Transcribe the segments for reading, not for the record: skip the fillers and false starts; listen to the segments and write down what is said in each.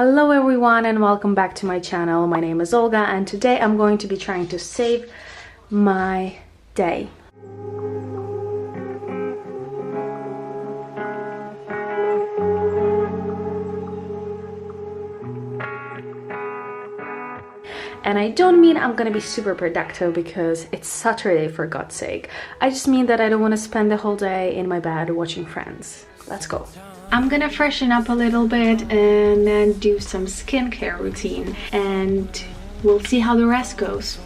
Hello everyone and welcome back to my channel. My name is Olga and today I'm going to be trying to save my day. And I don't mean I'm gonna be super productive because it's Saturday, for God's sake. I just mean that I don't want to spend the whole day in my bed watching Friends. Let's go. I'm gonna freshen up a little bit and then do some skincare routine and we'll see how the rest goes.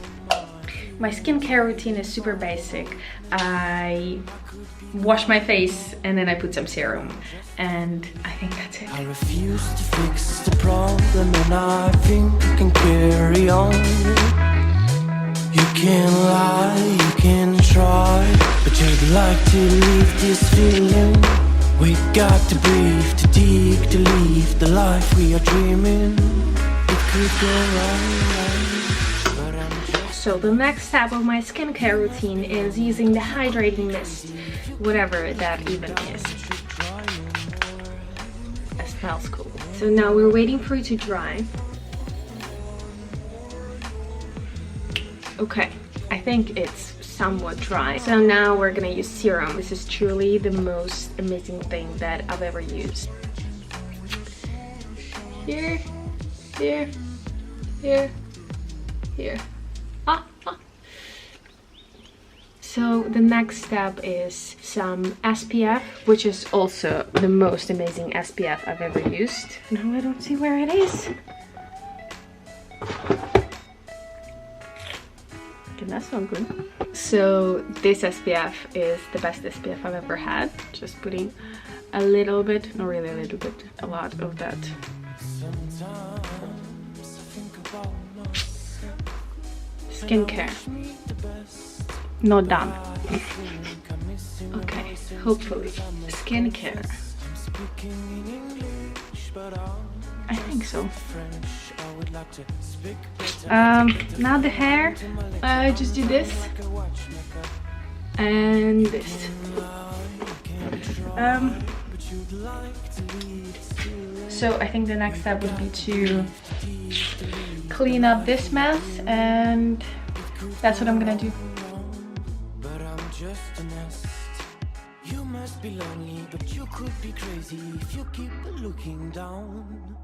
My skincare routine is super basic. I wash my face and then I put some serum and I think that's it. I refuse to fix the problem and I think I can carry on. You can lie, you can try, but you'd like to leave this feeling. We got to breathe, to dig, to live the life we are dreaming. It could go wrong, but I'm just... So the next step of my skincare routine is using the hydrating mist, whatever that even is. It smells cool. So now we're waiting for it to dry. Okay, I think it's somewhat dry. So now we're gonna use serum. This is truly the most amazing thing that I've ever used. Here, here, here, here. So the next step is some SPF, which is also the most amazing SPF I've ever used. Now I don't see where it is. Okay, that's not good. So this SPF is the best SPF I've ever had. Just putting a little bit, not really a little bit, a lot of that. Skincare. Not done. Okay, hopefully. Skincare. I think so. Now the hair, I just do this and this. So I think the next step would be to clean up this mess, and that's what I'm gonna do. You must be lonely, but you could be crazy if you keep looking down.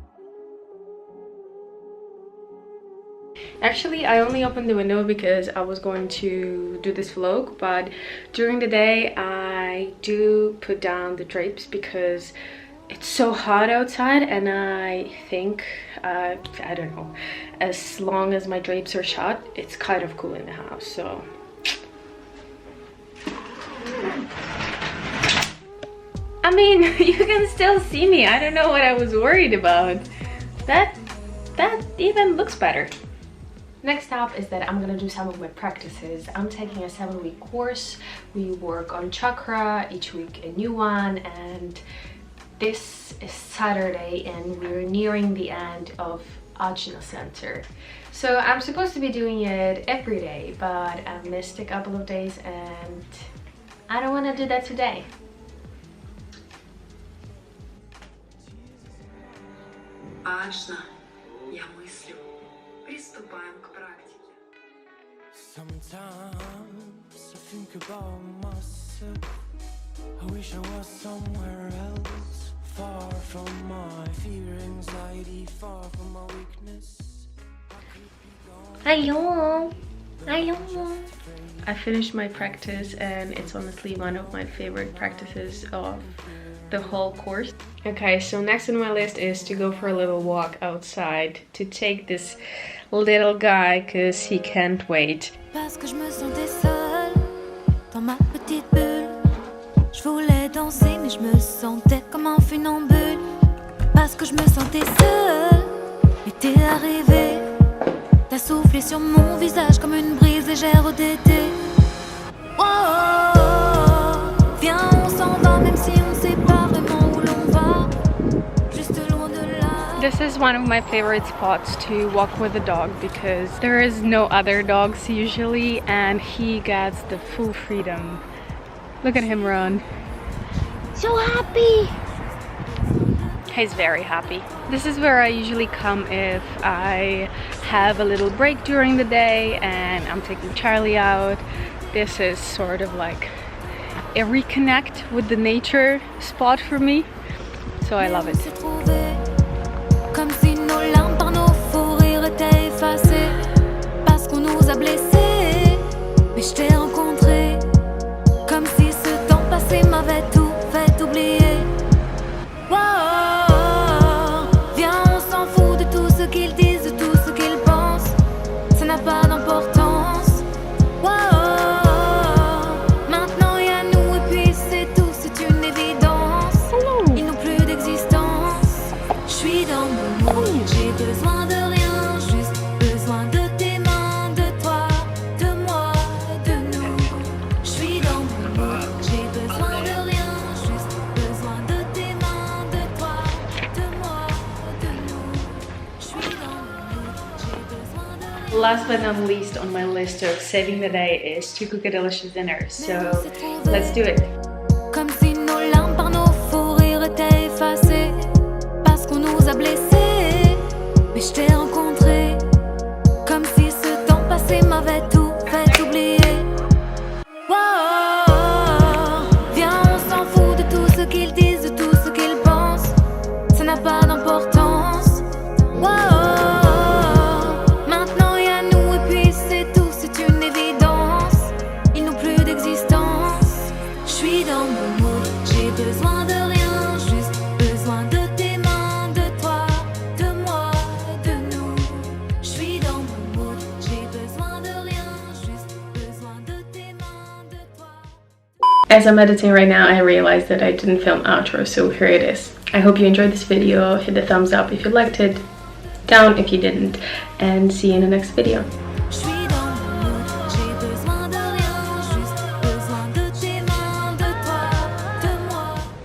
Actually, I only opened the window because I was going to do this vlog, but during the day I do put down the drapes because it's so hot outside, and I think, I don't know, as long as my drapes are shut, it's kind of cool in the house, so. I mean, you can still see me. I don't know what I was worried about. That even looks better. Next up is that I'm gonna do some of my practices. I'm taking a 7-week course. We work on chakra, each week a new one, and this is Saturday and we're nearing the end of Ajna Center. So I'm supposed to be doing it every day, but I missed a couple of days and I don't want to do that today. Ajna, я мыслю. Приступаем к практике. Sometimes I think about myself. I wish I was somewhere else, far from my fear, anxiety, far from my weakness. Hello. Hello. I finished my practice and it's honestly one of my favorite practices of the whole course. Okay, so next on my list is to go for a little walk outside to take this little guy because he can't wait. Parce que je me sentais seule dans ma petite bulle. Je voulais danser mais je me sentais comme un funambule. Parce que je me sentais seule et t'es arrivé. T'as soufflé sur mon visage comme une brise légère d'été. Oh, oh, oh, viens on s'en va même si on sait pas vraiment où l'on va. Juste loin de là. This is one of my favorite spots to walk with a dog because there is no other dogs usually and he gets the full freedom. Look at him run. So happy! He's very happy. This is where I usually come if I have a little break during the day and I'm taking Charlie out. This is sort of like a reconnect with the nature spot for me. So I love it. Comme si nos larmes par nos faux rires étaient effacées, parce qu'on nous a blessés. Mais je t'ai rencontré, comme si ce temps passé m'avait tout fait oublier. Wow, viens, on s'en fout de tout ce qu'ils disent, de tout ce qu'ils pensent. Ça n'a pas d'importance. Wow, maintenant y a nous et puis c'est tout, c'est une évidence. Ils n'ont plus d'existence. Je suis dans mon monde, j'ai besoin de rien, juste besoin de tes mains, de toi, de moi, de nous. Je suis dans mon monde, j'ai besoin de rien, juste besoin de tes mains, de toi, de moi, de nous. Je suis dans mon monde, j'ai besoin de rien. Last but not least on my list of saving the day is to cook a delicious dinner. So let's do it. Comme si nos larmes par nos faux rires étaient effacées, parce qu'on nous a blessés. Mais je t'ai rencontré, comme si ce temps passé m'avait tout fait oublier. Wow, viens, on s'en fout de tout ce qu'ils disent, de tout ce qu'ils pensent. Ça n'a pas d'importance. Wow, maintenant y a nous et puis c'est tout, c'est une évidence. Ils n'ont plus d'existence. Je suis dans mon mood, j'ai besoin de rien, juste besoin de tes mains, de toi, de moi, de nous. Je suis dans mon mood, j'ai besoin de rien, juste besoin de tes mains, de toi. As I'm editing right now, I realized that I didn't film outro, so here it is. I hope you enjoyed this video. Hit the thumbs up if you liked it, down if you didn't, and see you in the next video.